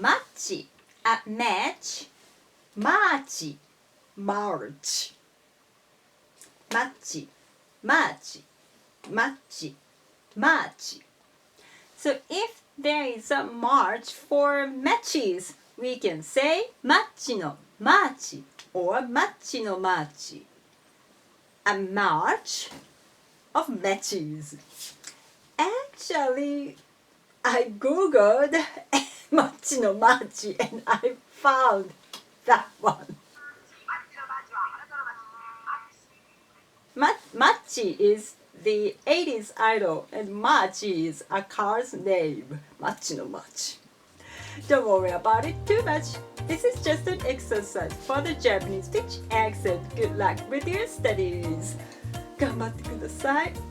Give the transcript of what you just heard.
Machi, match, maachi, march. Machi, maachi, machi, maachi. So if there is a march for matches, we can say machi no maachi or machi no maachi. A march of matches. Actually, I googled machi no maachi and I found that one. Machi is the 80s idol and Maachi is a car's name. Machi no Maachi. Don't worry about it too much. This is just an exercise for the Japanese speech accent. Good luck with your studies. 頑張ってください。